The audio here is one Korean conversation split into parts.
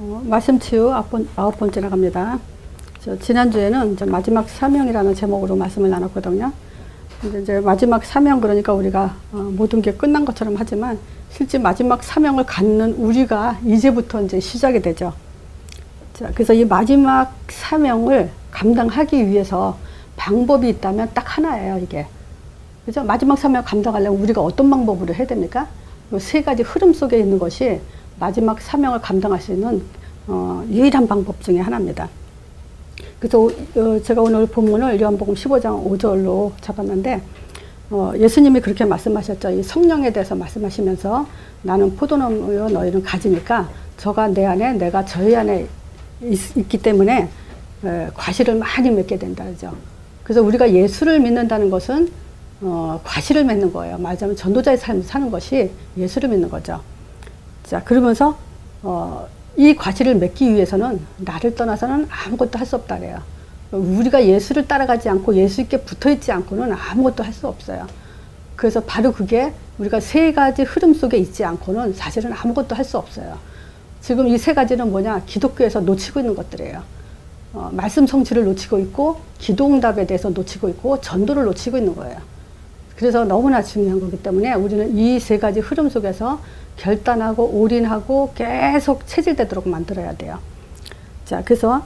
말씀 치유 아홉 번째 나갑니다. 지난주에는 이제 마지막 사명이라는 제목으로 말씀을 나눴거든요. 근데 이제 마지막 사명, 그러니까 우리가 모든 게 끝난 것처럼 하지만 실제 마지막 사명을 갖는 우리가 이제부터 이제 시작이 되죠. 자, 그래서 이 마지막 사명을 감당하기 위해서 방법이 있다면 딱 하나예요, 이게. 그죠? 마지막 사명을 감당하려면 우리가 어떤 방법으로 해야 됩니까? 이 세 가지 흐름 속에 있는 것이 마지막 사명을 감당할 수 있는 유일한 방법 중에 하나입니다. 그래서 제가 오늘 본문을 요한복음 15장 5절로 잡았는데, 예수님이 그렇게 말씀하셨죠. 이 성령에 대해서 말씀하시면서 나는 포도나무요 너희는 가지니까 저가 내 안에 내가 저희 안에 있기 때문에 과실을 많이 맺게 된다 그러죠. 그래서 우리가 예수를 믿는다는 것은 과실을 맺는 거예요. 말하자면 전도자의 삶을 사는 것이 예수를 믿는 거죠. 자, 그러면서 이 과실을 맺기 위해서는 나를 떠나서는 아무것도 할 수 없다 그래요. 우리가 예수를 따라가지 않고 예수께 붙어있지 않고는 아무것도 할 수 없어요. 그래서 바로 그게 우리가 세 가지 흐름 속에 있지 않고는 사실은 아무것도 할 수 없어요. 지금 이 세 가지는 뭐냐? 기독교에서 놓치고 있는 것들이에요. 말씀 성취를 놓치고 있고, 기도응답에 대해서 놓치고 있고, 전도를 놓치고 있는 거예요. 그래서 너무나 중요한 거기 때문에 우리는 이 세 가지 흐름 속에서 결단하고 올인하고 계속 체질되도록 만들어야 돼요. 자, 그래서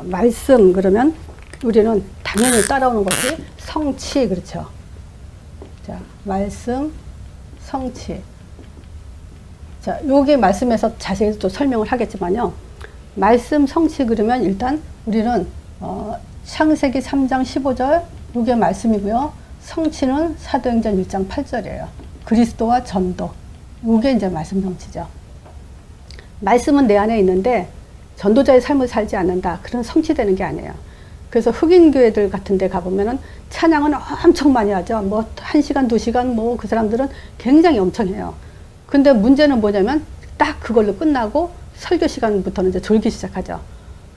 말씀, 그러면 우리는 당연히 따라오는 것이 성취, 그렇죠. 자, 말씀, 성취. 자, 요게 말씀에서 자세히 또 설명을 하겠지만요. 말씀, 성취, 그러면 일단 우리는 창세기 3장 15절 요게 말씀이고요. 성취는 사도행전 1장 8절이에요. 그리스도와 전도. 이게 이제 말씀 성취죠. 말씀은 내 안에 있는데 전도자의 삶을 살지 않는다. 그런 성취되는 게 아니에요. 그래서 흑인 교회들 같은 데 가보면은 찬양은 엄청 많이 하죠. 뭐 1시간, 2시간 뭐 그 사람들은 굉장히 엄청 해요. 근데 문제는 뭐냐면 딱 그걸로 끝나고 설교 시간부터는 이제 졸기 시작하죠.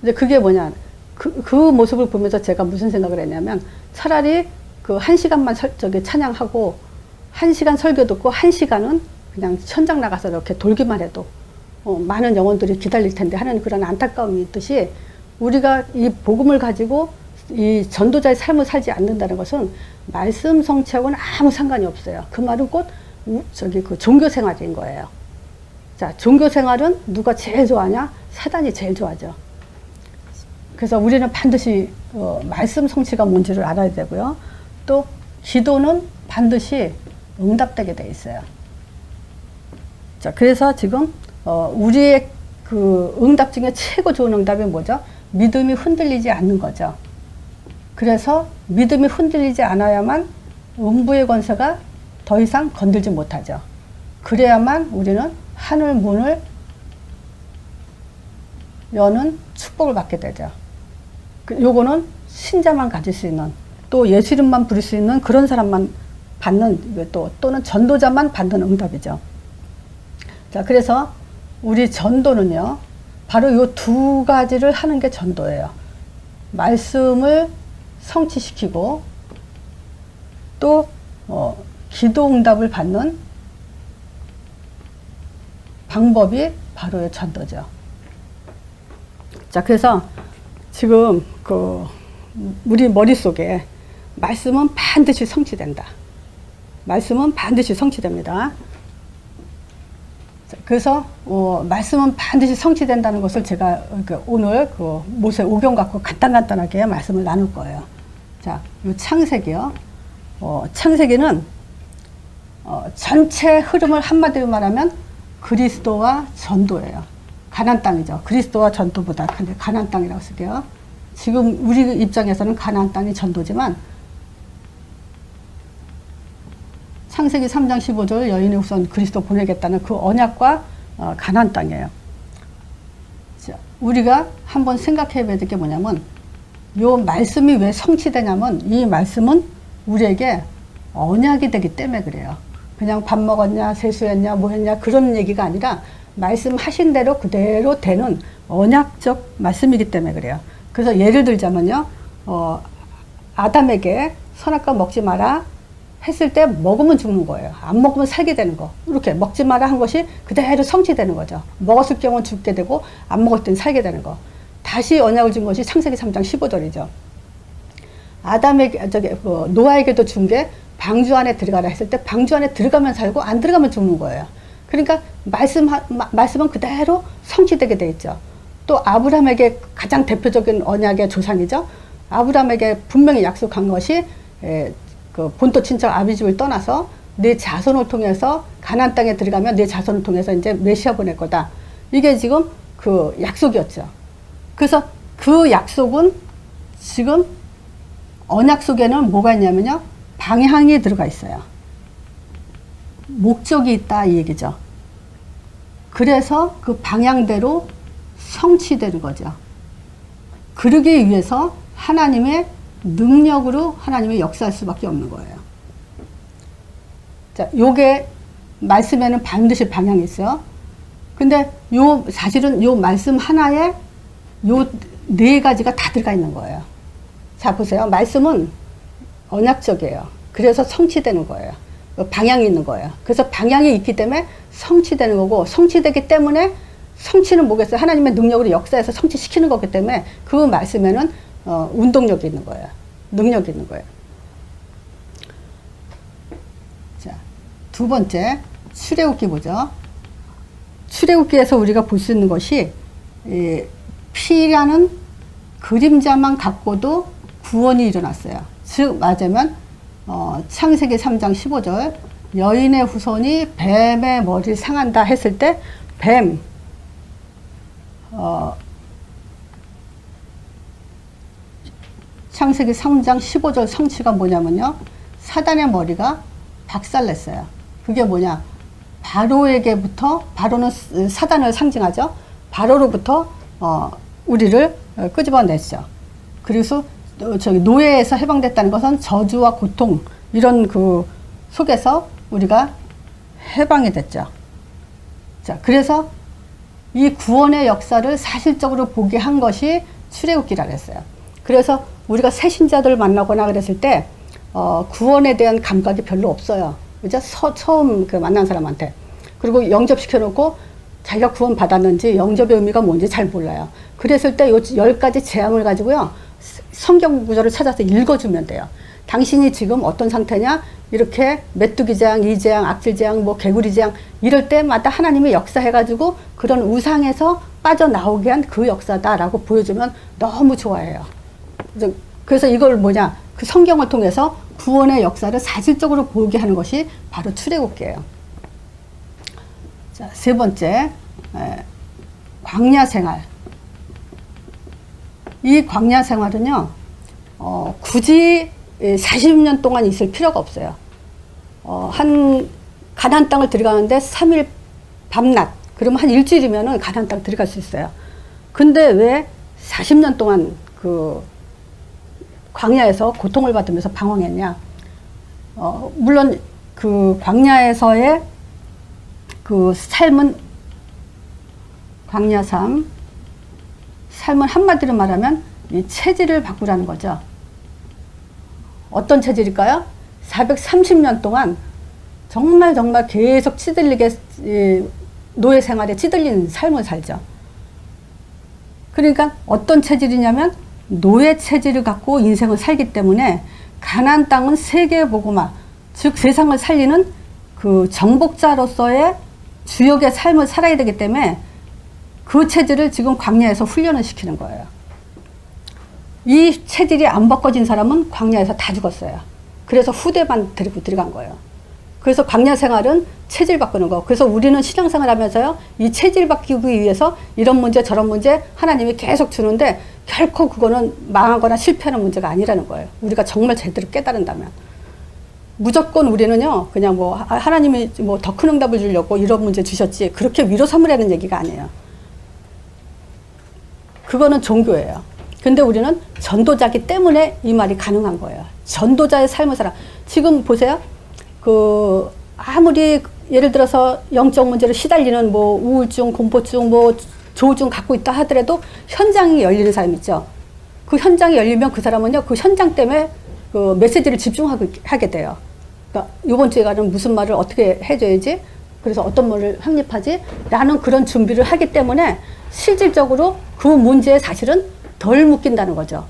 이제 그게 뭐냐. 그 모습을 보면서 제가 무슨 생각을 했냐면 차라리 그 1시간만 찬양하고 1시간 설교 듣고 1시간은 그냥 현장 나가서 이렇게 돌기만 해도 많은 영혼들이 기다릴 텐데 하는 그런 안타까움이 있듯이 우리가 이 복음을 가지고 이 전도자의 삶을 살지 않는다는 것은 말씀 성취하고는 아무 상관이 없어요. 그 말은 곧 그 종교 생활인 거예요. 자, 종교 생활은 누가 제일 좋아하냐? 사단이 제일 좋아하죠. 그래서 우리는 반드시 말씀 성취가 뭔지를 알아야 되고요. 또 기도는 반드시 응답되게 돼 있어요. 자, 그래서 지금 우리의 그 응답 중에 최고 좋은 응답이 뭐죠? 믿음이 흔들리지 않는 거죠. 그래서 믿음이 흔들리지 않아야만 음부의 권세가 더 이상 건들지 못하죠. 그래야만 우리는 하늘 문을 여는 축복을 받게 되죠. 요거는 신자만 가질 수 있는, 또 예수 이름만 부를 수 있는 그런 사람만 받는, 또는 전도자만 받는 응답이죠. 자, 그래서 우리 전도는요, 바로 요 두 가지를 하는 게 전도예요. 말씀을 성취시키고, 또 기도 응답을 받는 방법이 바로 전도죠. 자, 그래서 지금 우리 머릿속에 말씀은 반드시 성취된다. 말씀은 반드시 성취됩니다. 자, 그래서 말씀은 반드시 성취된다는 것을 제가 오늘 그 모세 오경 갖고 간단하게 말씀을 나눌 거예요. 자, 요 창세기요. 창세기는 전체 흐름을 한마디로 말하면 그리스도와 전도예요. 가나안 땅이죠. 그리스도와 전도보다 근데 가나안 땅이라고 쓸게요. 지금 우리 입장에서는 가나안 땅이 전도지만 창세기 3장 15절 여인의 후손 그리스도 보내겠다는 그 언약과 가나안 땅이에요. 자, 우리가 한번 생각해 봐야 될 게 뭐냐면 요 말씀이 왜 성취되냐면 이 말씀은 우리에게 언약이 되기 때문에 그래요. 그냥 밥 먹었냐, 세수했냐, 뭐 했냐 그런 얘기가 아니라 말씀하신 대로 그대로 되는 언약적 말씀이기 때문에 그래요. 그래서 예를 들자면요, 아담에게 선악과 먹지 마라, 했을 때 먹으면 죽는 거예요. 안 먹으면 살게 되는 거. 이렇게 먹지 마라 한 것이 그대로 성취되는 거죠. 먹었을 경우는 죽게 되고 안 먹을 때는 살게 되는 거. 다시 언약을 준 것이 창세기 3장 15절이죠. 아담에게, 노아에게도 준 게 방주 안에 들어가라 했을 때 방주 안에 들어가면 살고 안 들어가면 죽는 거예요. 그러니까 말씀은 그대로 성취되게 돼 있죠. 또 아브라함에게 가장 대표적인 언약의 조상이죠. 아브라함에게 분명히 약속한 것이 그 본토 친척 아비집을 떠나서 내 자손을 통해서 가나안 땅에 들어가면 내 자손을 통해서 이제 메시아 보낼 거다. 이게 지금 그 약속이었죠. 그래서 그 약속은 지금 언약 속에는 뭐가 있냐면요. 방향이 들어가 있어요. 목적이 있다 이 얘기죠. 그래서 그 방향대로 성취되는 거죠. 그러기 위해서 하나님의 능력으로 하나님이 역사할 수밖에 없는 거예요. 자, 요게 말씀에는 반드시 방향이 있어요. 근데 사실은 요 말씀 하나에 요 네 가지가 다 들어가 있는 거예요. 자, 보세요. 말씀은 언약적이에요. 그래서 성취되는 거예요. 방향이 있는 거예요. 그래서 방향이 있기 때문에 성취되는 거고, 성취되기 때문에 성취는 뭐겠어요? 하나님의 능력으로 역사해서 성취시키는 거기 때문에 그 말씀에는 운동력이 있는 거예요. 능력이 있는 거예요. 자, 두 번째, 출애굽기 보죠. 출애굽기에서 우리가 볼 수 있는 것이 피라는 그림자만 갖고도 구원이 일어났어요. 즉 맞으면 창세기 3장 15절 여인의 후손이 뱀의 머리를 상한다 했을 때 뱀 창세기 3장 15절 성취가 뭐냐면요. 사단의 머리가 박살냈어요. 그게 뭐냐. 바로에게부터, 바로는 사단을 상징하죠. 바로로부터 우리를 끄집어냈죠. 그래서 저기 노예에서 해방됐다는 것은 저주와 고통 이런 그 속에서 우리가 해방이 됐죠. 자, 그래서 이 구원의 역사를 사실적으로 보게 한 것이 출애굽기라고 했어요. 그래서 우리가 새신자들 만나거나 그랬을 때 구원에 대한 감각이 별로 없어요. 그죠? 처음 그 만난 사람한테. 그리고 영접시켜 놓고 자기가 구원 받았는지 영접의 의미가 뭔지 잘 몰라요. 그랬을 때 요 10가지 재앙을 가지고요. 성경 구절을 찾아서 읽어주면 돼요. 당신이 지금 어떤 상태냐? 이렇게 메뚜기 재앙, 이 재앙, 악질 재앙, 뭐 개구리 재앙 이럴 때마다 하나님이 역사해가지고 그런 우상에서 빠져나오게 한 그 역사다라고 보여주면 너무 좋아해요. 그래서 이걸 뭐냐? 그 성경을 통해서 구원의 역사를 사실적으로 보게 하는 것이 바로 출애굽기예요. 자, 세 번째, 광야 생활. 이 광야 생활은요, 굳이 40년 동안 있을 필요가 없어요. 가나안 땅을 들어가는데 3일 밤낮, 그러면 한 일주일이면은 가나안 땅 들어갈 수 있어요. 근데 왜 40년 동안 그 광야에서 고통을 받으면서 방황했냐? 물론 그 광야에서의 그 삶은 광야 삶은 한마디로 말하면 이 체질을 바꾸라는 거죠. 어떤 체질일까요? 430년 동안 정말 계속 찌들리게 노예 생활에 찌들린 삶을 살죠. 그러니까 어떤 체질이냐면 노예 체질을 갖고 인생을 살기 때문에 가나안 땅은 세계의 복음화, 즉 세상을 살리는 그 정복자로서의 주역의 삶을 살아야 되기 때문에 그 체질을 지금 광야에서 훈련을 시키는 거예요. 이 체질이 안 바꿔진 사람은 광야에서 다 죽었어요. 그래서 후대만 데리고 들어간 거예요. 그래서 광야 생활은 체질 바꾸는 거. 그래서 우리는 신앙생활 하면서요, 이 체질 바뀌기 위해서 이런 문제 저런 문제 하나님이 계속 주는데 결코 그거는 망하거나 실패하는 문제가 아니라는 거예요. 우리가 정말 제대로 깨달은다면. 무조건 우리는요, 그냥 뭐 하나님이 뭐 더 큰 응답을 주려고 이런 문제 주셨지 그렇게 위로 삼으라는 얘기가 아니에요. 그거는 종교예요. 근데 우리는 전도자기 때문에 이 말이 가능한 거예요. 전도자의 삶을 살아. 지금 보세요. 아무리 예를 들어서 영적 문제로 시달리는 뭐 우울증, 공포증, 뭐 조증 갖고 있다 하더라도 현장이 열리는 사람 있죠. 그 현장이 열리면 그 사람은요, 그 현장 때문에 그 메시지를 집중하게 돼요. 그러니까 이번 주에 가는 무슨 말을 어떻게 해줘야지, 그래서 어떤 말을 확립하지 라는 그런 준비를 하기 때문에 실질적으로 그 문제에 사실은 덜 묶인다는 거죠.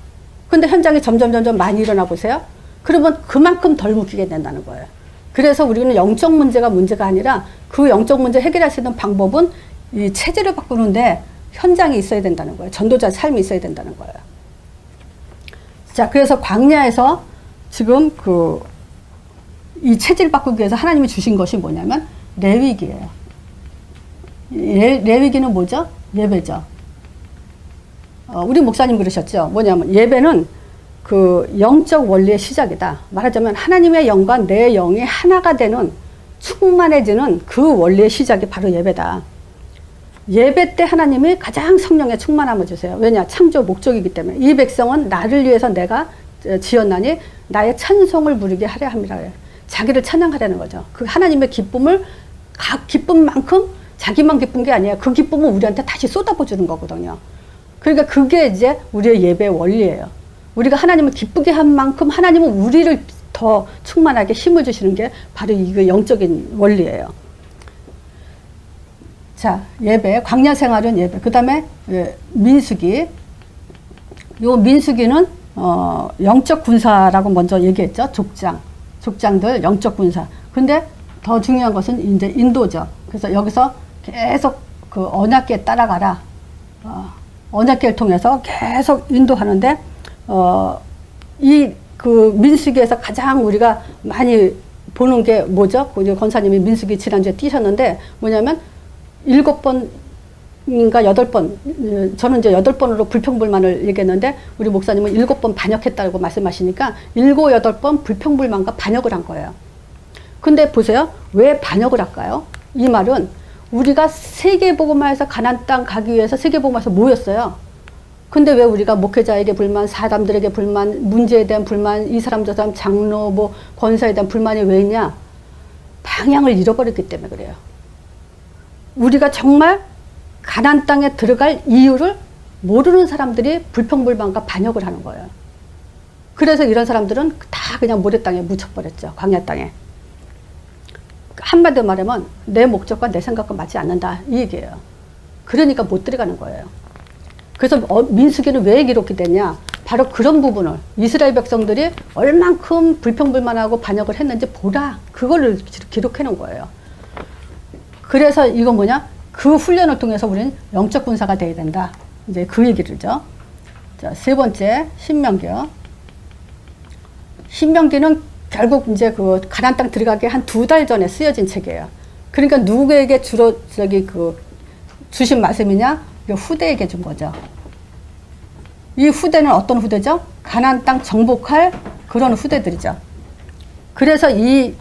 근데 현장에 점점 많이 일어나 보세요. 그러면 그만큼 덜 묶이게 된다는 거예요. 그래서 우리는 영적 문제가 문제가 아니라 그 영적 문제 해결할 수 있는 방법은 이 체질을 바꾸는데 현장이 있어야 된다는 거예요. 전도자 삶이 있어야 된다는 거예요. 자, 그래서 광야에서 지금 이 체질 바꾸기 위해서 하나님이 주신 것이 뭐냐면 레위기예요. 레위기는 뭐죠? 예배죠. 우리 목사님 그러셨죠. 뭐냐면 예배는 그 영적 원리의 시작이다. 말하자면 하나님의 영과 내 영이 하나가 되는, 충만해지는 그 원리의 시작이 바로 예배다. 예배 때 하나님이 가장 성령의 충만함을 주세요. 왜냐? 창조 목적이기 때문에. 이 백성은 나를 위해서 내가 지었나니 나의 찬송을 부르게 하려 함이라 해요. 자기를 찬양하라는 거죠. 그 하나님의 기쁨을, 각 기쁨만큼 자기만 기쁜 게 아니에요. 그 기쁨을 우리한테 다시 쏟아부어 주는 거거든요. 그러니까 그게 이제 우리의 예배의 원리예요. 우리가 하나님을 기쁘게 한 만큼 하나님은 우리를 더 충만하게 힘을 주시는 게 바로 이거 영적인 원리예요. 자, 예배, 광야 생활은 예배. 그 다음에 민수기. 요 민수기는 영적 군사라고 먼저 얘기했죠. 족장들 영적 군사. 근데 더 중요한 것은 이제 인도죠. 그래서 여기서 계속 그 언약궤 따라가라. 언약궤를 통해서 계속 인도하는데 이 그 민수기에서 가장 우리가 많이 보는 게 뭐죠? 권사님이 민수기 지난주에 띄셨는데 뭐냐면 7번인가 8번, 저는 이제 8번으로 불평불만을 얘기했는데 우리 목사님은 7번 반역했다고 말씀하시니까 7, 8번 불평불만과 반역을 한 거예요. 근데 보세요. 왜 반역을 할까요? 이 말은 우리가 세계복음화에서 가나안 땅 가기 위해서 세계복음화에서 모였어요. 근데 왜 우리가 목회자에게 불만, 사람들에게 불만, 문제에 대한 불만, 이 사람 저 사람 장로 뭐 권사에 대한 불만이 왜 있냐? 방향을 잃어버렸기 때문에 그래요. 우리가 정말 가나안 땅에 들어갈 이유를 모르는 사람들이 불평불만과 반역을 하는 거예요. 그래서 이런 사람들은 다 그냥 모래 땅에 묻혀버렸죠. 광야 땅에. 한마디로 말하면 내 목적과 내 생각과 맞지 않는다 이 얘기예요. 그러니까 못 들어가는 거예요. 그래서 민수기는 왜 기록이 됐냐? 바로 그런 부분을 이스라엘 백성들이 얼만큼 불평불만하고 반역을 했는지 보라. 그거를 기록해 놓은 거예요. 그래서 이건 뭐냐? 그 훈련을 통해서 우리는 영적 군사가 돼야 된다. 이제 그 얘기를죠. 자, 세 번째 신명기요. 신명기는 결국 이제 그 가나안 땅 들어가기 한 2달 전에 쓰여진 책이에요. 그러니까 누구에게 주로 주신 말씀이냐? 후대에게 준 거죠. 이 후대는 어떤 후대죠? 가나안 땅 정복할 그런 후대들이죠. 그래서 이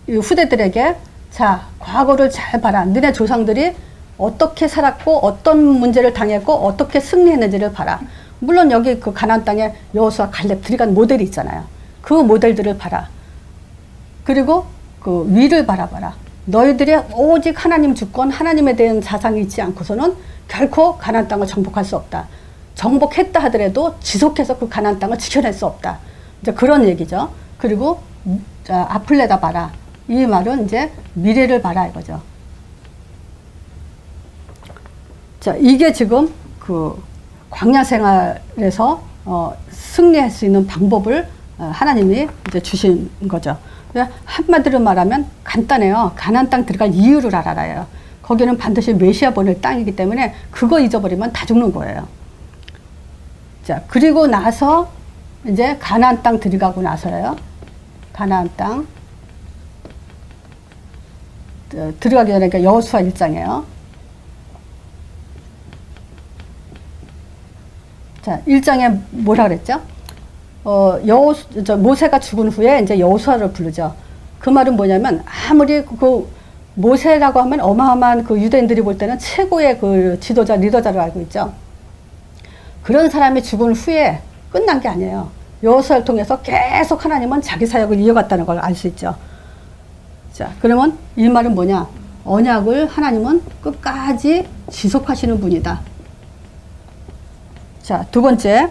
후대들에게 자, 과거를 잘 봐라. 너네 조상들이 어떻게 살았고 어떤 문제를 당했고 어떻게 승리했는지를 봐라. 물론 여기 그 가나안 땅에 여호수아, 갈렙 들어간 모델이 있잖아요. 그 모델들을 봐라. 그리고 그 위를 바라봐라. 너희들이 오직 하나님 주권, 하나님에 대한 자상이 있지 않고서는 결코 가나안 땅을 정복할 수 없다. 정복했다 하더라도 지속해서 그 가나안 땅을 지켜낼 수 없다. 이제 그런 얘기죠. 그리고 자, 앞을 내다봐라. 이 말은 이제 미래를 봐라 이거죠. 자, 이게 지금 그 광야 생활에서 승리할 수 있는 방법을 하나님이 이제 주신 거죠. 한마디로 말하면 간단해요. 가나안 땅 들어갈 이유를 알아라요. 거기는 반드시 메시아 보낼 땅이기 때문에 그거 잊어버리면 다 죽는 거예요. 자, 그리고 나서 이제 가나안 땅 들어가고 나서요. 가나안 땅 들어가기 전에 그러니까 여호수아 1장이에요. 자, 1장에 뭐라 그랬죠? 모세가 죽은 후에 이제 여호수아를 부르죠. 그 말은 뭐냐면 아무리 그 모세라고 하면 어마어마한 그 유대인들이 볼 때는 최고의 그 지도자, 리더자로 알고 있죠. 그런 사람이 죽은 후에 끝난 게 아니에요. 여호수아를 통해서 계속 하나님은 자기 사역을 이어갔다는 걸 알 수 있죠. 자, 그러면 이 말은 뭐냐? 언약을 하나님은 끝까지 지속하시는 분이다. 자, 두 번째,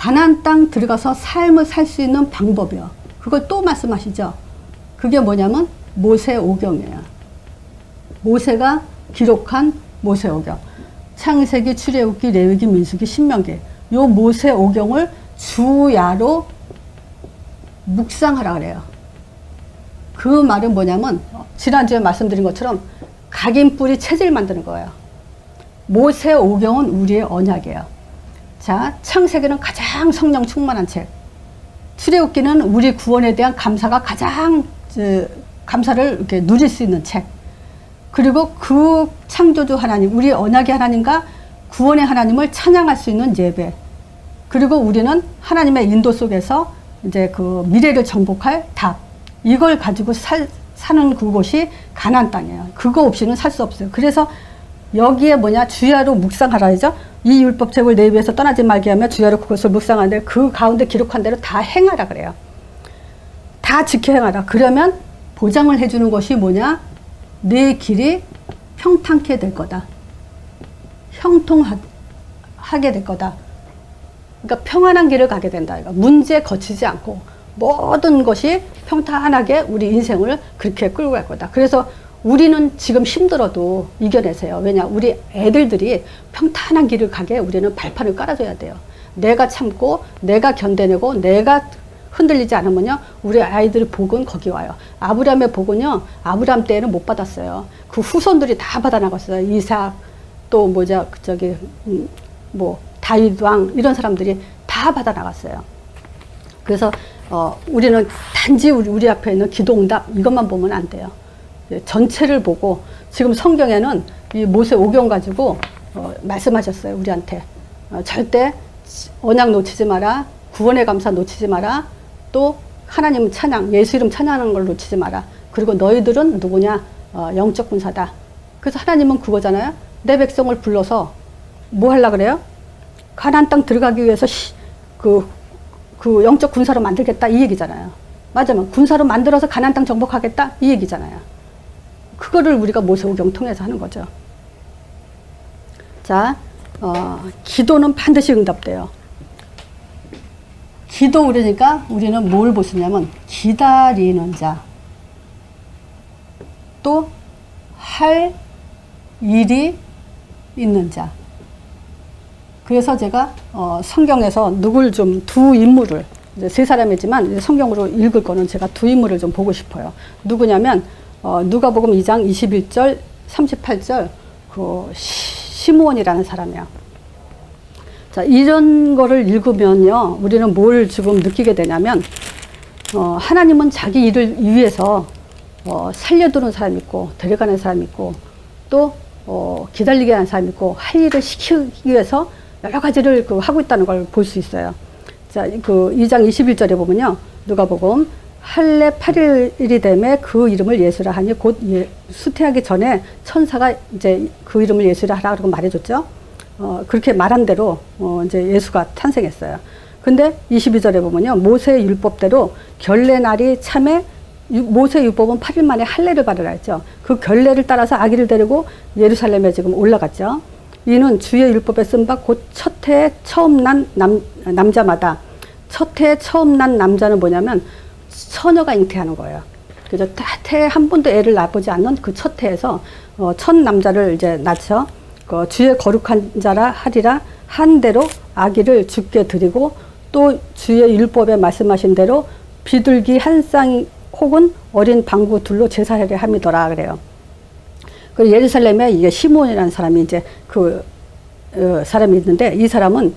가나안 땅 들어가서 삶을 살 수 있는 방법이요. 그걸 또 말씀하시죠. 그게 뭐냐면 모세오경이에요. 모세가 기록한 모세오경. 창세기, 출애굽기, 레위기, 민수기, 신명기. 요 모세오경을 주야로 묵상하라 그래요. 그 말은 뭐냐면 지난주에 말씀드린 것처럼 각인뿌리 체질 만드는 거예요. 모세오경은 우리의 언약이에요. 자, 창세기는 가장 성령 충만한 책. 출애굽기는 우리 구원에 대한 감사가 가장 감사를 이렇게 누릴 수 있는 책. 그리고 그 창조주 하나님, 우리 언약의 하나님과 구원의 하나님을 찬양할 수 있는 예배. 그리고 우리는 하나님의 인도 속에서 이제 그 미래를 정복할 답. 이걸 가지고 사는 그곳이 가나안 땅이에요. 그거 없이는 살 수 없어요. 그래서 여기에 뭐냐, 주야로 묵상하라 하죠. 이 율법책을 내 입에서 떠나지 말게 하며 주야로 그것을 묵상하는데 그 가운데 기록한 대로 다 행하라 그래요. 다 지켜 행하라. 그러면 보장을 해주는 것이 뭐냐, 내 길이 평탄케 될 거다. 형통하게 될 거다. 그러니까 평안한 길을 가게 된다. 그러니까 문제 거치지 않고 모든 것이 평탄하게 우리 인생을 그렇게 끌고 갈 거다. 그래서 우리는 지금 힘들어도 이겨내세요. 왜냐, 우리 애들들이 평탄한 길을 가게 우리는 발판을 깔아줘야 돼요. 내가 참고 내가 견뎌내고 내가 흔들리지 않으면요, 우리 아이들의 복은 거기 와요. 아브라함의 복은요, 아브라함 때에는 못 받았어요. 그 후손들이 다 받아나갔어요. 이삭, 또 뭐자 저기 뭐 다윗 왕, 이런 사람들이 다 받아나갔어요. 그래서 우리는 단지 우리 앞에 있는 기도응답 이것만 보면 안 돼요. 전체를 보고, 지금 성경에는 이 모세오경 가지고 말씀하셨어요. 우리한테 절대 언약 놓치지 마라, 구원의 감사 놓치지 마라, 또 하나님 찬양, 예수 이름 찬양하는 걸 놓치지 마라. 그리고 너희들은 누구냐, 영적 군사다. 그래서 하나님은 그거잖아요. 내 백성을 불러서 뭐 하려고 그래요? 가나안 땅 들어가기 위해서 그 영적 군사로 만들겠다, 이 얘기잖아요. 맞으면 군사로 만들어서 가나안 땅 정복하겠다, 이 얘기잖아요. 그거를 우리가 모세오경 통해서 하는 거죠. 자, 기도는 반드시 응답돼요. 기도, 그러니까 우리는 뭘 보시냐면 기다리는 자, 또 할 일이 있는 자. 그래서 제가 성경에서 누굴 좀, 두 인물을, 이제 세 사람이지만 이제 성경으로 읽을 거는 제가 두 인물을 좀 보고 싶어요. 누구냐면 누가복음 2장 21절 38절 그 시므온이라는 사람이야. 자, 이런 거를 읽으면요, 우리는 뭘 지금 느끼게 되냐면 하나님은 자기 일을 위해서 살려두는 사람이 있고 데려가는 사람이 있고 또 기다리게 하는 사람이 있고 할 일을 시키기 위해서 여러 가지를 하고 있다는 걸 볼 수 있어요. 자, 그 2장 21절에 보면요, 누가복음 할례 8일이 되매 그 이름을 예수라 하니 곧 수태하기 전에 천사가 이제 그 이름을 예수라 하라고 말해줬죠. 그렇게 말한 대로 이제 예수가 탄생했어요. 근데 22절에 보면요, 모세 율법대로 결례 날이 참에 모세 율법은 8일 만에 할례를 받으라 했죠. 그 결례를 따라서 아기를 데리고 예루살렘에 지금 올라갔죠. 이는 주의 율법에 쓴 바 곧 첫 해에 처음 난 남자마다, 첫 해에 처음 난 남자는 뭐냐면 처녀가 잉태하는 거예요. 그래서 태에 한 번도 애를 낳아보지 않는 그 첫 해에서 첫 남자를 이제 낳죠. 주의 거룩한 자라 하리라 한 대로 아기를 주께 드리고 또 주의 율법에 말씀하신 대로 비둘기 한 쌍 혹은 어린 방구 둘로 제사하게 함이더라 그래요. 그리고 예루살렘에 이게 시므온이라는 사람이 이제 사람이 있는데, 이 사람은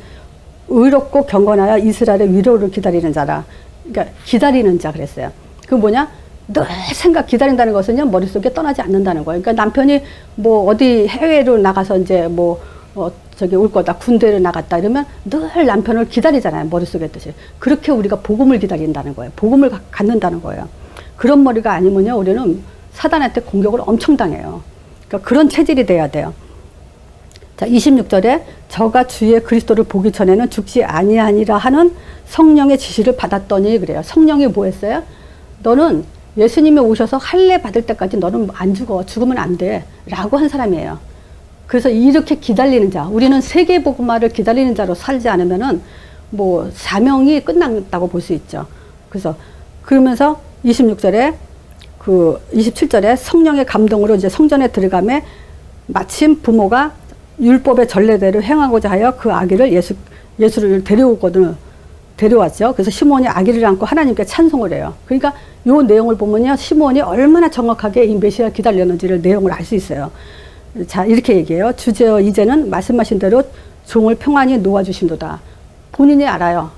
의롭고 경건하여 이스라엘의 위로를 기다리는 자라. 그러니까 기다리는 자 그랬어요. 그 뭐냐? 늘 기다린다는 것은요, 머릿속에 떠나지 않는다는 거예요. 그러니까 남편이 뭐 어디 해외로 나가서 이제 뭐 저기 올 거다, 군대를 나갔다 이러면 늘 남편을 기다리잖아요, 머릿속에 뜻이. 그렇게 우리가 복음을 기다린다는 거예요. 복음을 갖는다는 거예요. 그런 머리가 아니면요, 우리는 사단한테 공격을 엄청 당해요. 그러니까 그런 체질이 돼야 돼요. 자, 26절에 저가 주의 그리스도를 보기 전에는 죽지 아니하니라 하는 성령의 지시를 받았더니 그래요. 성령이 뭐 했어요? 너는 예수님이 오셔서 할례 받을 때까지 너는 안 죽어, 죽으면 안 돼 라고 한 사람이에요. 그래서 이렇게 기다리는 자, 우리는 세계복음화를 기다리는 자로 살지 않으면은 뭐 사명이 끝났다고 볼 수 있죠. 그래서 그러면서 26절에 그 27절에 성령의 감동으로 이제 성전에 들어가매 마침 부모가 율법의 전례대로 행하고자 하여 그 아기를 예수를 데려왔죠. 그래서 시몬이 아기를 안고 하나님께 찬송을 해요. 그러니까 요 내용을 보면요, 시몬이 얼마나 정확하게 이 메시아를 기다렸는지를 내용을 알 수 있어요. 자, 이렇게 얘기해요. 주제여 이제는 말씀하신 대로 종을 평안히 놓아주신도다. 본인이 알아요.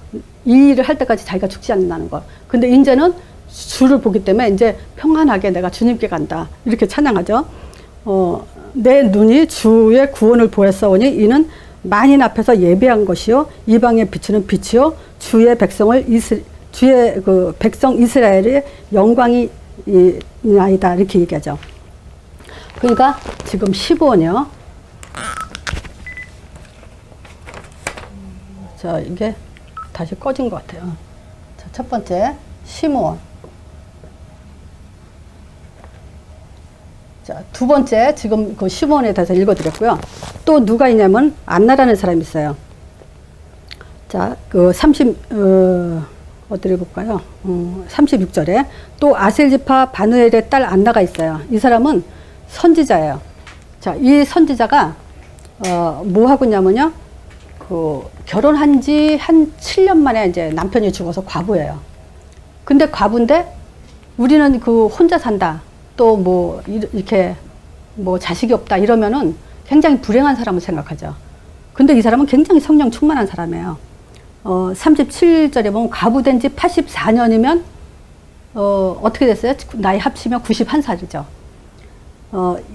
이 일을 할 때까지 자기가 죽지 않는다는 거. 근데 이제는 주를 보기 때문에 이제 평안하게 내가 주님께 간다. 이렇게 찬양하죠. 내 눈이 주의 구원을 보았사오니 이는 만인 앞에서 예배한 것이요 이방에 비추는 빛이요 주의 그 백성 이스라엘의 영광이 나이다. 이렇게 얘기하죠. 그러니까 지금 15원이요. 자, 이게 다시 꺼진 것 같아요. 자, 첫 번째 시므온. 자, 두 번째 지금 그 시므온에 대해서 읽어드렸고요. 또 누가 있냐면 안나라는 사람이 있어요. 자, 그 어디를 볼까요? 36절에 또 아셀지파 바누엘의 딸 안나가 있어요. 이 사람은 선지자예요. 자, 이 선지자가 뭐 하고 있냐면요. 그 결혼한 지 한 7년 만에 이제 남편이 죽어서 과부예요. 근데 과부인데 우리는 그 혼자 산다. 또 뭐 이렇게 뭐 자식이 없다 이러면은 굉장히 불행한 사람을 생각하죠. 근데 이 사람은 굉장히 성령 충만한 사람이에요. 37절에 보면 과부된 지 84년이면 어떻게 됐어요? 나이 합치면 91살이죠.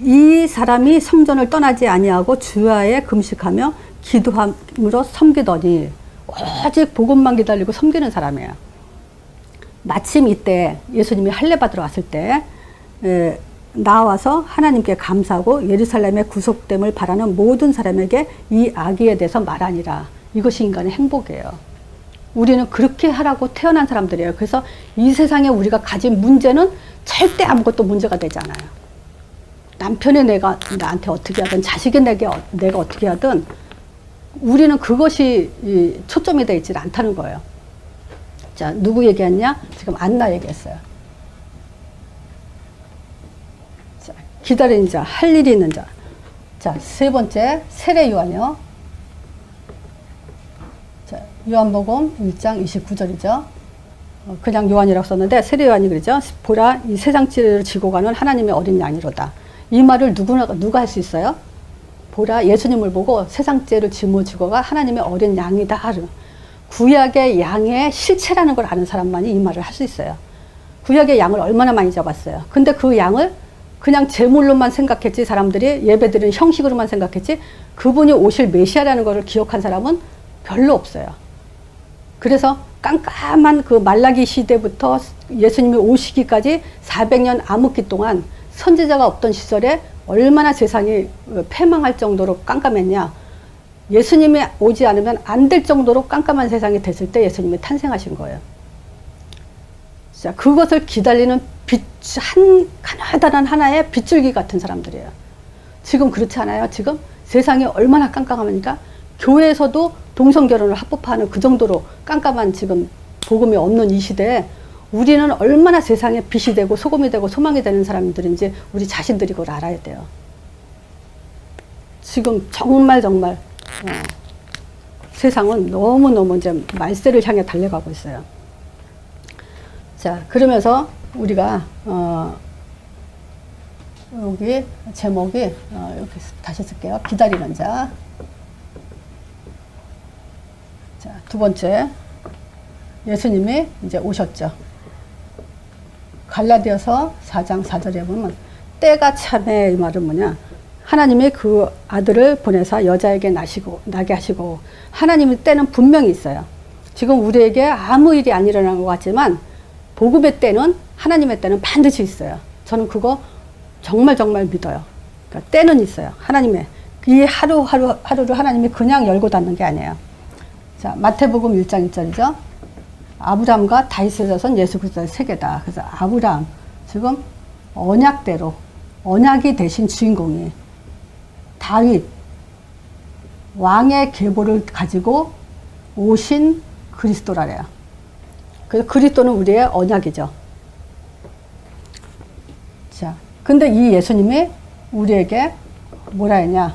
이 사람이 성전을 떠나지 아니하고 주야에 금식하며 기도함으로 섬기더니 오직 복음만 기다리고 섬기는 사람이에요. 마침 이때 예수님이 할례 받으러 왔을 때 나와서 하나님께 감사하고 예루살렘의 구속됨을 바라는 모든 사람에게 이 아기에 대해서 말하니라. 이것이 인간의 행복이에요. 우리는 그렇게 하라고 태어난 사람들이에요. 그래서 이 세상에 우리가 가진 문제는 절대 아무것도 문제가 되지 않아요. 남편이 내가 나한테 어떻게 하든 자식이 내가 어떻게 하든 우리는 그것이 초점이 되어 있지 않다는 거예요. 자, 누구 얘기했냐? 지금 안나 얘기했어요. 자, 기다리는 자, 할 일이 있는 자. 자, 세 번째 세례 요한이요. 자, 요한복음 1장 29절이죠. 그냥 요한이라고 썼는데 세례 요한이 그러죠. 보라, 이 세상지를 지고 가는 하나님의 어린 양이로다. 이 말을 누가 할 수 있어요? 보라, 예수님을 보고 세상죄를 짊어지고 가 하나님의 어린 양이다. 구약의 양의 실체라는 걸 아는 사람만이 이 말을 할 수 있어요. 구약의 양을 얼마나 많이 잡았어요. 근데 그 양을 그냥 제물로만 생각했지, 사람들이 예배드리는 형식으로만 생각했지, 그분이 오실 메시아라는 것을 기억한 사람은 별로 없어요. 그래서 깜깜한 그 말라기 시대부터 예수님이 오시기까지 400년 암흑기 동안 선지자가 없던 시절에 얼마나 세상이 패망할 정도로 깜깜했냐. 예수님이 오지 않으면 안 될 정도로 깜깜한 세상이 됐을 때 예수님이 탄생하신 거예요. 자, 그것을 기다리는 가나다란 하나의 빗줄기 같은 사람들이에요. 지금 그렇지 않아요? 지금 세상이 얼마나 깜깜합니까? 교회에서도 동성결혼을 합법화하는 그 정도로 깜깜한 지금 복음이 없는 이 시대에 우리는 얼마나 세상에 빛이 되고 소금이 되고 소망이 되는 사람들인지 우리 자신들이 그걸 알아야 돼요. 지금 정말 세상은 너무너무 이제 말세를 향해 달려가고 있어요. 자, 그러면서 우리가 여기 제목이 이렇게 다시 쓸게요. 기다리는 자. 자, 두 번째, 예수님이 이제 오셨죠. 갈라디아서 4장 4절에 보면 때가 참에, 이 말은 뭐냐, 하나님이 그 아들을 보내사 여자에게 나게 하시고, 하나님의 때는 분명히 있어요. 지금 우리에게 아무 일이 안 일어난 것 같지만 복음의 때는, 하나님의 때는 반드시 있어요. 저는 그거 정말 믿어요. 그러니까 때는 있어요. 하나님의 이 하루를 하나님이 그냥 열고 닫는 게 아니에요. 자, 마태복음 1장 1절이죠. 아브라함과 다윗의 자손 예수 그리스도의 세계다. 그래서 아브라함, 지금 언약대로 언약이 되신 주인공이 다윗 왕의 계보를 가지고 오신 그리스도라래요. 그래서 그리스도는 우리의 언약이죠. 자, 근데 이 예수님이 우리에게 뭐라 했냐?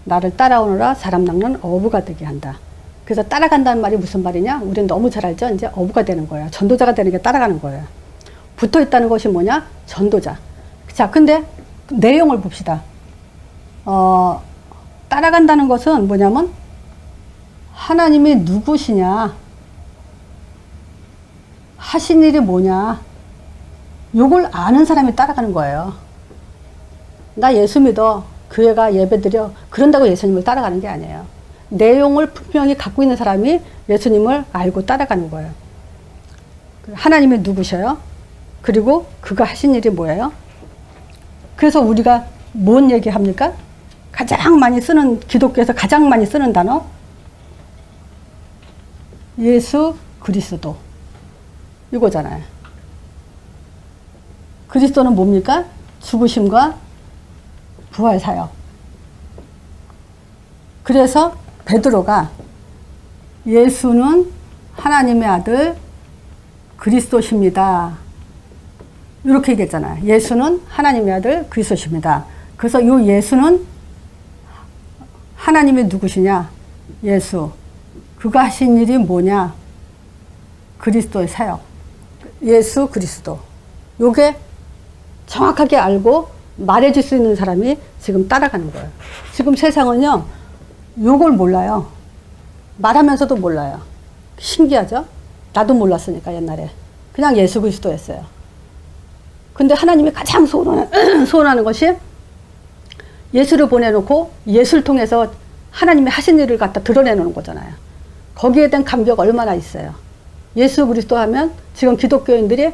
나를 따라오너라 사람 낚는 어부가 되게 한다. 그래서 따라간다는 말이 무슨 말이냐? 우리는 너무 잘 알죠? 이제 어부가 되는 거예요. 전도자가 되는 게 따라가는 거예요. 붙어 있다는 것이 뭐냐? 전도자. 자, 근데 내용을 봅시다. 따라간다는 것은 뭐냐면 하나님이 누구시냐? 하신 일이 뭐냐? 요걸 아는 사람이 따라가는 거예요. 나 예수 믿어. 교회가 예배 드려. 그런다고 예수님을 따라가는 게 아니에요. 내용을 분명히 갖고 있는 사람이 예수님을 알고 따라가는 거예요. 하나님이 누구셔요? 그리고 그가 하신 일이 뭐예요? 그래서 우리가 뭔 얘기합니까? 가장 많이 쓰는, 기독교에서 가장 많이 쓰는 단어? 예수 그리스도. 이거잖아요. 그리스도는 뭡니까? 죽으심과 부활 사역. 그래서 베드로가 예수는 하나님의 아들 그리스도십니다. 이렇게 얘기했잖아요. 예수는 하나님의 아들 그리스도십니다. 그래서 이 예수는 하나님이 누구시냐? 예수. 그가 하신 일이 뭐냐? 그리스도의 사역. 예수 그리스도. 요게 정확하게 알고 말해줄 수 있는 사람이 지금 따라가는 거예요. 지금 세상은요, 요걸 몰라요. 말하면서도 몰라요. 신기하죠? 나도 몰랐으니까 옛날에. 그냥 예수 그리스도였어요. 근데 하나님이 가장 소원하는 것이 예수를 보내놓고 예수를 통해서 하나님이 하신 일을 갖다 드러내놓는 거잖아요. 거기에 대한 감격 얼마나 있어요. 예수 그리스도 하면 지금 기독교인들이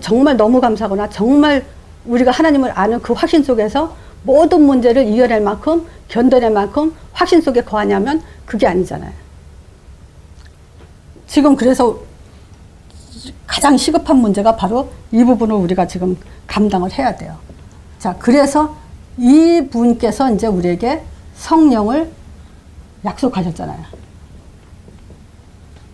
정말 너무 감사하구나. 정말 우리가 하나님을 아는 그 확신 속에서 모든 문제를 이겨낼 만큼, 견뎌낼 만큼 확신 속에 거하냐면 그게 아니잖아요. 지금 그래서 가장 시급한 문제가 바로 이 부분을 우리가 지금 감당을 해야 돼요. 자, 그래서 이 분께서 이제 우리에게 성령을 약속하셨잖아요.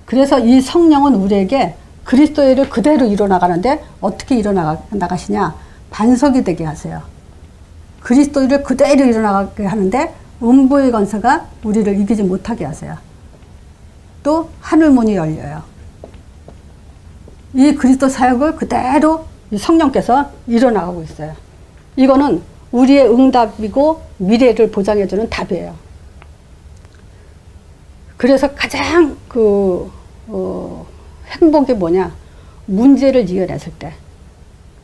그래서 이 성령은 우리에게 그리스도의 일을 그대로 이뤄나가는데 어떻게 이뤄나가시냐? 반석이 되게 하세요. 그리스도의 일을 그대로 이뤄나가게 하는데 음부의 권세가 우리를 이기지 못하게 하세요. 또 하늘문이 열려요. 이 그리스도 사역을 그대로 이 성령께서 이뤄나가고 있어요. 이거는 우리의 응답이고 미래를 보장해주는 답이에요. 그래서 가장 행복이 뭐냐? 문제를 이겨냈을 때,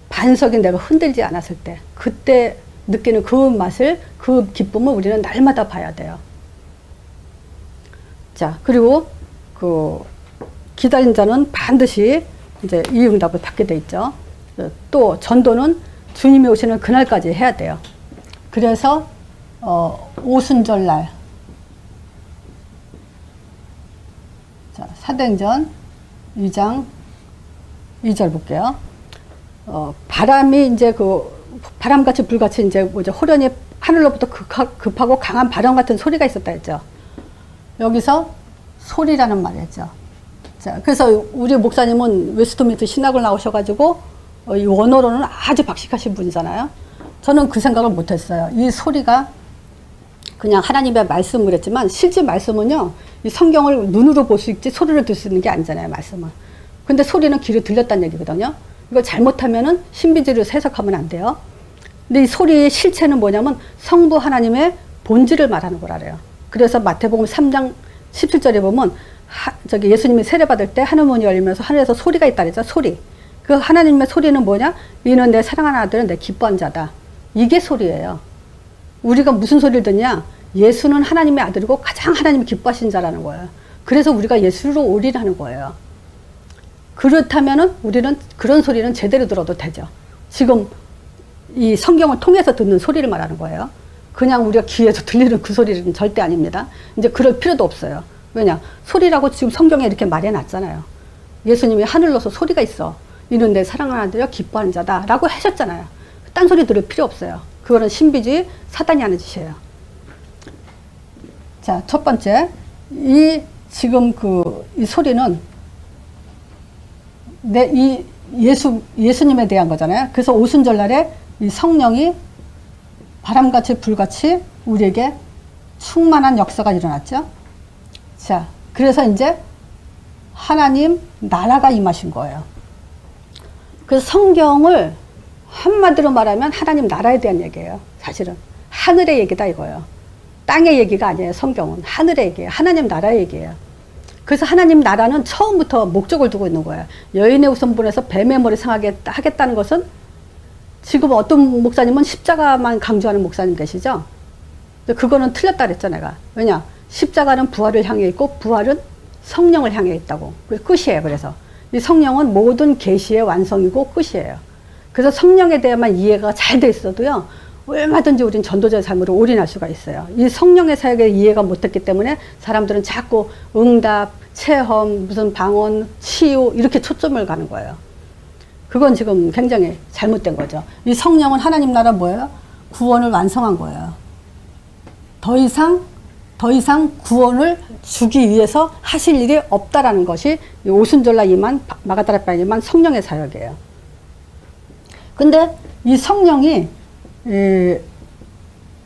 반석이 내가 흔들지 않았을 때, 그때 느끼는 그 맛을, 그 기쁨을 우리는 날마다 봐야 돼요. 자, 그리고 기다린 자는 반드시 이제 이 응답을 받게 돼 있죠. 또 전도는 주님이 오시는 그날까지 해야 돼요. 그래서 오순절날, 자, 사도행전 2장 2절 볼게요. 바람이 이제 바람같이 불같이 이제 호련히 하늘로부터 급하고 강한 바람 같은 소리가 있었다 했죠. 여기서 소리라는 말이 했죠. 자, 그래서 우리 목사님은 웨스트민스터 신학을 나오셔가지고 이 원어로는 아주 박식하신 분이잖아요. 저는 그 생각을 못했어요. 이 소리가 그냥 하나님의 말씀을 했지만 실제 말씀은요, 이 성경을 눈으로 볼 수 있지 소리를 들을 수 있는 게 아니잖아요, 말씀은. 근데 소리는 귀로 들렸다는 얘기거든요. 이거 잘못하면은 신비주의로 해석하면 안 돼요. 근데 이 소리의 실체는 뭐냐면 성부 하나님의 본질을 말하는 거라래요. 그래서 마태복음 3장 17절에 보면 예수님이 세례받을 때 하늘문이 열리면서 하늘에서 소리가 있다 그랬죠. 소리. 그 하나님의 소리는 뭐냐? 이는 내 사랑하는 아들은 내 기뻐한 자다. 이게 소리예요. 우리가 무슨 소리를 듣냐? 예수는 하나님의 아들이고 가장 하나님이 기뻐하신 자라는 거예요. 그래서 우리가 예수로 올인하는 거예요. 그렇다면은 우리는 그런 소리는 제대로 들어도 되죠. 지금 이 성경을 통해서 듣는 소리를 말하는 거예요. 그냥 우리가 귀에서 들리는 그 소리는 절대 아닙니다. 이제 그럴 필요도 없어요. 왜냐? 소리라고 지금 성경에 이렇게 말해놨잖아요. 예수님이 하늘로서 소리가 있어. 이는 내 사랑하는 아들이여 기뻐하는 자다 라고 하셨잖아요. 딴 소리 들을 필요 없어요. 그거는 신비주의 사단이 하는 짓이에요. 자, 첫 번째, 이 지금 이 소리는 예수님에 대한 거잖아요. 그래서 오순절날에 이 성령이 바람같이 불같이 우리에게 충만한 역사가 일어났죠. 자, 그래서 이제 하나님 나라가 임하신 거예요. 그래서 성경을 한마디로 말하면 하나님 나라에 대한 얘기예요. 사실은 하늘의 얘기다 이거예요. 땅의 얘기가 아니에요. 성경은 하늘의 얘기예요. 하나님 나라의 얘기예요. 그래서 하나님 나라는 처음부터 목적을 두고 있는 거예요. 여인의 후손분에서 뱀의 머리 상하게 하겠다는 것은, 지금 어떤 목사님은 십자가만 강조하는 목사님 계시죠? 근데 그거는 틀렸다 그랬죠, 내가. 왜냐? 십자가는 부활을 향해 있고 부활은 성령을 향해 있다고. 그게 끝이에요. 그래서 이 성령은 모든 계시의 완성이고 끝이에요. 그래서 성령에 대해만 이해가 잘 돼 있어도요, 얼마든지 우린 전도자의 삶으로 올인할 수가 있어요. 이 성령의 사역에 이해가 못했기 때문에 사람들은 자꾸 응답, 체험, 무슨 방언, 치유 이렇게 초점을 가는 거예요. 그건 지금 굉장히 잘못된 거죠. 이 성령은 하나님 나라 뭐예요? 구원을 완성한 거예요. 더 이상 구원을 주기 위해서 하실 일이 없다라는 것이 이 오순절날 임한 마가다락방에 임한 성령의 사역이에요. 근데 이 성령이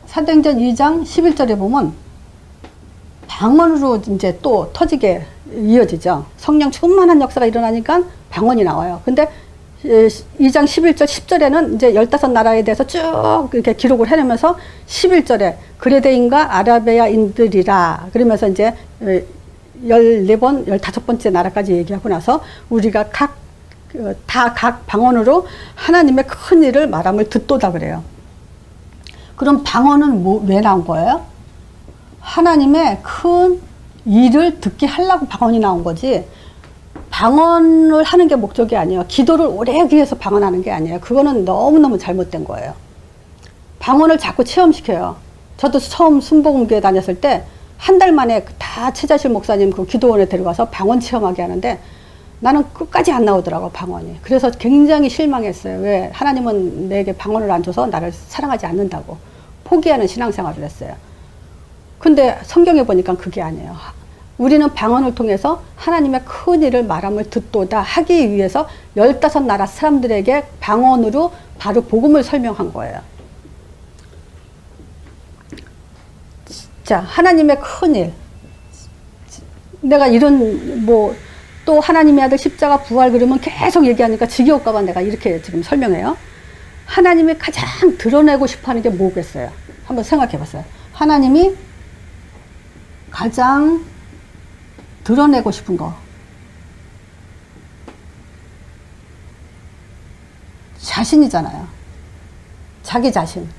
사도행전 2장 11절에 보면 방언으로 이제 또 터지게 이어지죠. 성령 충만한 역사가 일어나니까 방언이 나와요. 근데 2장 11절 10절에는 이제 15나라에 대해서 쭉 이렇게 기록을 해내면서 11절에 그레데인과 아라베아인들이라 그러면서 이제 14번 15번째 나라까지 얘기하고 나서 우리가 각 방언으로 하나님의 큰 일을 말함을 듣도다 그래요. 그럼 방언은 왜 나온 거예요? 하나님의 큰 일을 듣게 하려고 방언이 나온 거지, 방언을 하는 게 목적이 아니에요. 기도를 오래 하기 위해서 방언하는 게 아니에요. 그거는 너무너무 잘못된 거예요. 방언을 자꾸 체험시켜요. 저도 처음 순복음교회 다녔을 때 한 달 만에 다 최자실 목사님 그 기도원에 데려가서 방언 체험하게 하는데 나는 끝까지 안 나오더라고, 방언이. 그래서 굉장히 실망했어요. 왜? 하나님은 내게 방언을 안 줘서 나를 사랑하지 않는다고 포기하는 신앙생활을 했어요. 근데 성경에 보니까 그게 아니에요. 우리는 방언을 통해서 하나님의 큰 일을 말함을 듣도다 하기 위해서 15나라 사람들에게 방언으로 바로 복음을 설명한 거예요. 자, 하나님의 큰 일. 내가 이런 또 하나님의 아들 십자가 부활 그러면 계속 얘기하니까 지겨울까봐 내가 이렇게 지금 설명해요. 하나님이 가장 드러내고 싶어 하는 게 뭐겠어요? 한번 생각해 봤어요. 하나님이 가장 드러내고 싶은 거. 자신이잖아요. 자기 자신.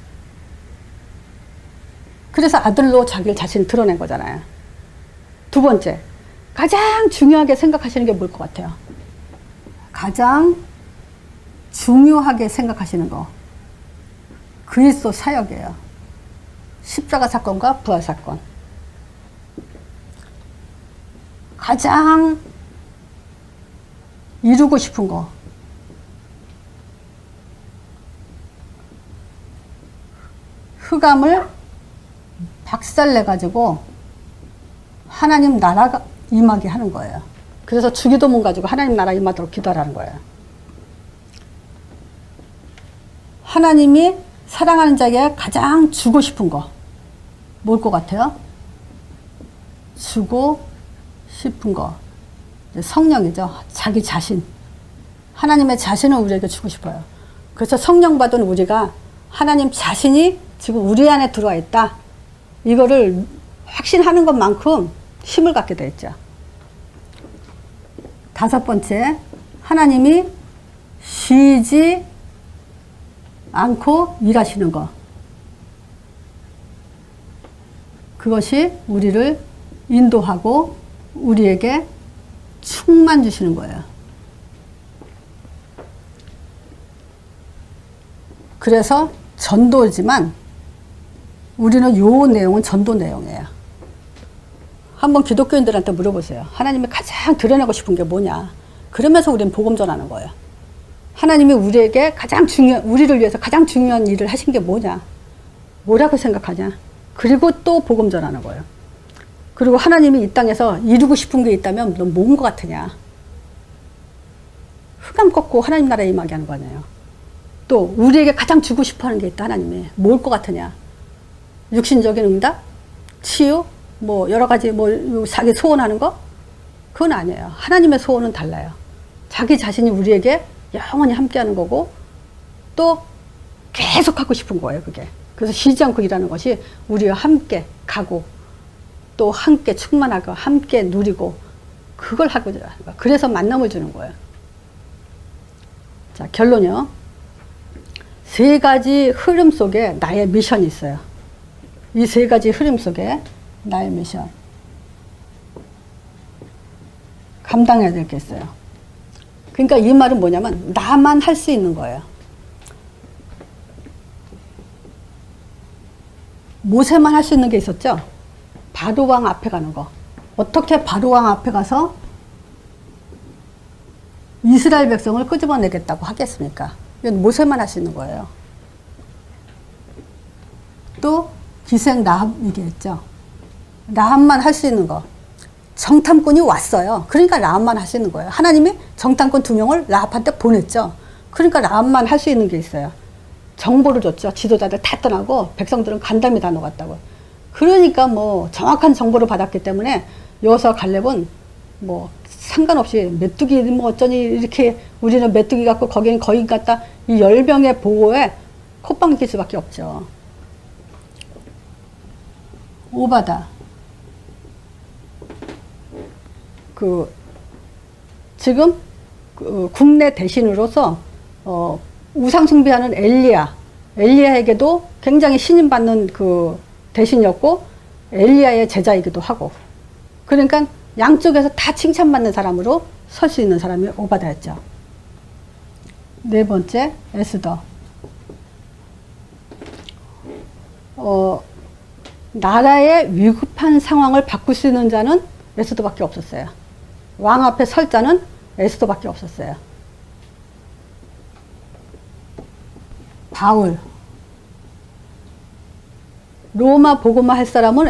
그래서 아들로 자기 자신을 드러낸 거잖아요. 두 번째. 가장 중요하게 생각하시는 게 뭘 것 같아요? 가장 중요하게 생각하시는 거. 그리스도 사역이에요. 십자가 사건과 부활 사건. 가장 이루고 싶은 거. 흑암을 박살내가지고 하나님 나라가 임하게 하는 거예요. 그래서 주기도문 가지고 하나님 나라 임하도록 기도하라는 거예요. 하나님이 사랑하는 자에게 가장 주고 싶은 거. 뭘 것 같아요? 주고 싶은 거. 성령이죠. 자기 자신. 하나님의 자신을 우리에게 주고 싶어요. 그래서 성령 받은 우리가 하나님 자신이 지금 우리 안에 들어와 있다. 이거를 확신하는 것만큼 힘을 갖게 돼 있죠. 다섯 번째, 하나님이 쉬지 않고 일하시는 것. 그것이 우리를 인도하고 우리에게 충만 주시는 거예요. 그래서 전도지만 우리는 요 내용은 전도 내용이에요. 한번 기독교인들한테 물어보세요. 하나님이 가장 드러내고 싶은 게 뭐냐? 그러면서 우리는 복음 전하는 거예요. 하나님이 우리에게 우리를 위해서 가장 중요한 일을 하신 게 뭐냐? 뭐라고 생각하냐? 그리고 또 복음 전하는 거예요. 그리고 하나님이 이 땅에서 이루고 싶은 게 있다면 너 뭔 것 같으냐. 흑암 꺾고 하나님 나라에 임하게 하는 거 아니에요. 또 우리에게 가장 주고 싶어하는 게 있다. 하나님이 뭘 것 같으냐. 육신적인 응답, 치유, 뭐 여러 가지 뭐 자기 소원하는 거, 그건 아니에요. 하나님의 소원은 달라요. 자기 자신이 우리에게 영원히 함께하는 거고 또 계속 하고 싶은 거예요. 그게. 그래서 쉬지 않고 일하는 것이 우리와 함께 가고 또 함께 충만하고 함께 누리고 그걸 하고자 하는 거예요. 그래서 만남을 주는 거예요. 자, 결론이요. 세 가지 흐름 속에 나의 미션이 있어요. 이 세 가지 흐름 속에 나의 미션. 감당해야 될 게 있어요. 그러니까 이 말은 뭐냐면 나만 할 수 있는 거예요. 모세만 할 수 있는 게 있었죠. 바로왕 앞에 가는 거. 어떻게 바로왕 앞에 가서 이스라엘 백성을 끄집어내겠다고 하겠습니까? 이건 모세만 할 수 있는 거예요. 또 기생 라합 얘기했죠. 라합만 할 수 있는 거. 정탐꾼이 왔어요. 그러니까 라합만 할 수 있는 거예요. 하나님이 정탐꾼 2명을 라합한테 보냈죠. 그러니까 라합만 할 수 있는 게 있어요. 정보를 줬죠. 지도자들 다 떠나고 백성들은 간담이 다 녹았다고. 그러니까 뭐 정확한 정보를 받았기 때문에 여호수아 갈렙은 뭐 상관없이 메뚜기 뭐 어쩌니 이렇게 우리는 메뚜기 같고 거기는 거인 같다. 이 10명의 보고에 콧방귀 낄 수밖에 없죠. 오바다. 지금 국내 대신으로서 우상 숭배하는 엘리야에게도 굉장히 신임받는 대신이었고 엘리야의 제자이기도 하고 그러니까 양쪽에서 다 칭찬받는 사람으로 설 수 있는 사람이 오바다였죠. 네 번째 에스더. 나라의 위급한 상황을 바꿀 수 있는 자는 에스더밖에 없었어요. 왕 앞에 설 자는 에스더밖에 없었어요. 바울. 로마 복음화 할 사람은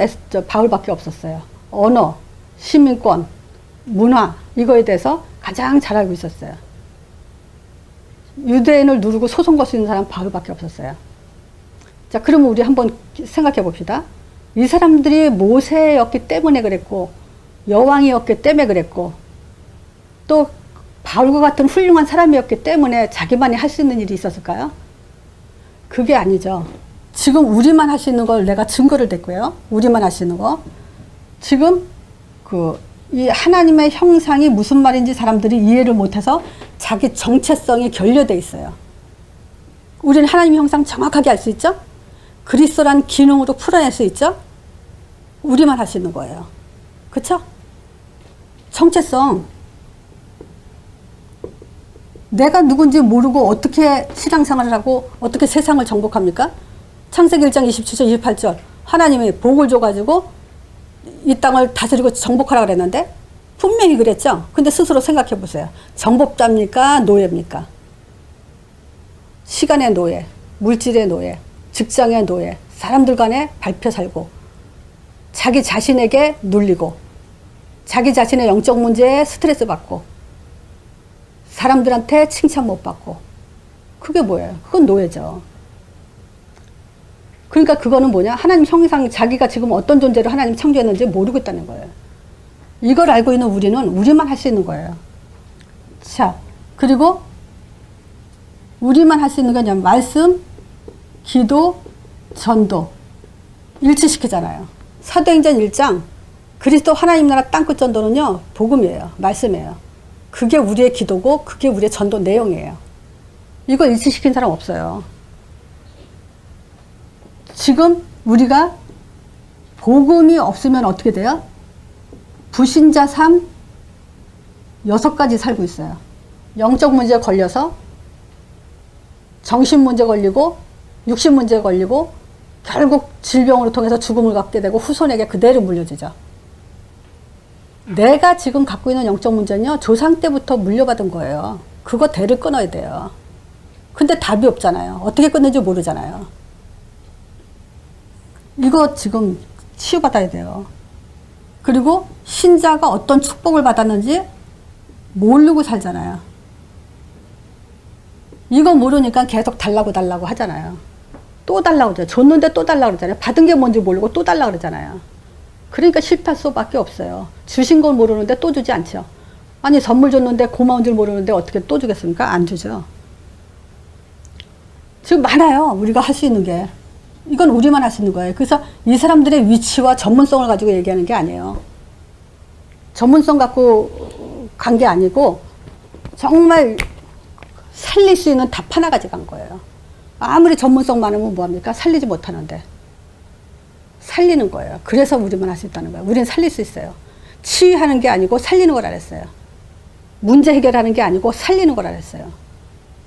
바울밖에 없었어요. 언어, 시민권, 문화 이거에 대해서 가장 잘 알고 있었어요. 유대인을 누르고 소송 걸 수 있는 사람은 바울밖에 없었어요. 자, 그러면 우리 한번 생각해 봅시다. 이 사람들이 모세였기 때문에 그랬고 여왕이었기 때문에 그랬고 또 바울과 같은 훌륭한 사람이었기 때문에 자기만이 할 수 있는 일이 있었을까요? 그게 아니죠. 지금 우리만 할 수 있는 걸 내가 증거를 댔고요. 우리만 할 수 있는 거. 지금 이 하나님의 형상이 무슨 말인지 사람들이 이해를 못해서 자기 정체성이 결여돼 있어요. 우리는 하나님의 형상 정확하게 알 수 있죠? 그리스도란 기능으로 풀어낼 수 있죠? 우리만 할 수 있는 거예요. 그쵸? 정체성. 내가 누군지 모르고 어떻게 신앙생활을 하고 어떻게 세상을 정복합니까? 창세기 1장 27절 28절 하나님이 복을 줘가지고 이 땅을 다스리고 정복하라 그랬는데 분명히 그랬죠. 근데 스스로 생각해 보세요. 정복자입니까? 노예입니까? 시간의 노예, 물질의 노예, 직장의 노예, 사람들 간에 밟혀 살고 자기 자신에게 눌리고 자기 자신의 영적 문제에 스트레스 받고 사람들한테 칭찬 못 받고 그게 뭐예요? 그건 노예죠. 그러니까 그거는 뭐냐? 하나님 형상 자기가 지금 어떤 존재로 하나님 창조했는지 모르고 있다는 거예요. 이걸 알고 있는 우리는 우리만 할 수 있는 거예요. 자, 그리고 우리만 할 수 있는 게 뭐냐면 말씀, 기도, 전도 일치시키잖아요. 사도행전 1장 그리스도 하나님 나라 땅끝 전도는요 복음이에요. 말씀이에요. 그게 우리의 기도고 그게 우리의 전도 내용이에요. 이걸 일치시킨 사람 없어요. 지금 우리가 복음이 없으면 어떻게 돼요? 불신자 삶 6가지 살고 있어요. 영적 문제에 걸려서 정신 문제 걸리고 육신 문제 걸리고 결국 질병으로 통해서 죽음을 갖게 되고 후손에게 그대로 물려주죠. 내가 지금 갖고 있는 영적 문제는요 조상 때부터 물려받은 거예요. 그거 대를 끊어야 돼요. 근데 답이 없잖아요. 어떻게 끊는지 모르잖아요. 이거 지금 치유받아야 돼요. 그리고 신자가 어떤 축복을 받았는지 모르고 살잖아요. 이거 모르니까 계속 달라고 하잖아요. 또 달라고 그러잖아요. 줬는데 또 달라고 그러잖아요. 받은 게 뭔지 모르고 또 달라고 그러잖아요. 그러니까 실패할 수밖에 없어요. 주신 걸 모르는데 또 주지 않죠. 아니 선물 줬는데 고마운 줄 모르는데 어떻게 또 주겠습니까? 안 주죠. 지금 많아요. 우리가 할 수 있는 게. 이건 우리만 할 수 있는 거예요. 그래서 이 사람들의 위치와 전문성을 가지고 얘기하는 게 아니에요. 전문성 갖고 간 게 아니고 정말 살릴 수 있는 답 하나 가지고 간 거예요. 아무리 전문성 많으면 뭐합니까? 살리지 못하는데. 살리는 거예요. 그래서 우리만 할 수 있다는 거예요. 우리는 살릴 수 있어요. 치유하는 게 아니고 살리는 거라 그랬어요. 문제 해결하는 게 아니고 살리는 거라 그랬어요.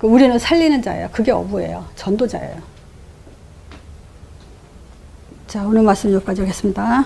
우리는 살리는 자예요. 그게 어부예요. 전도자예요. 자, 오늘 말씀 여기까지 하겠습니다.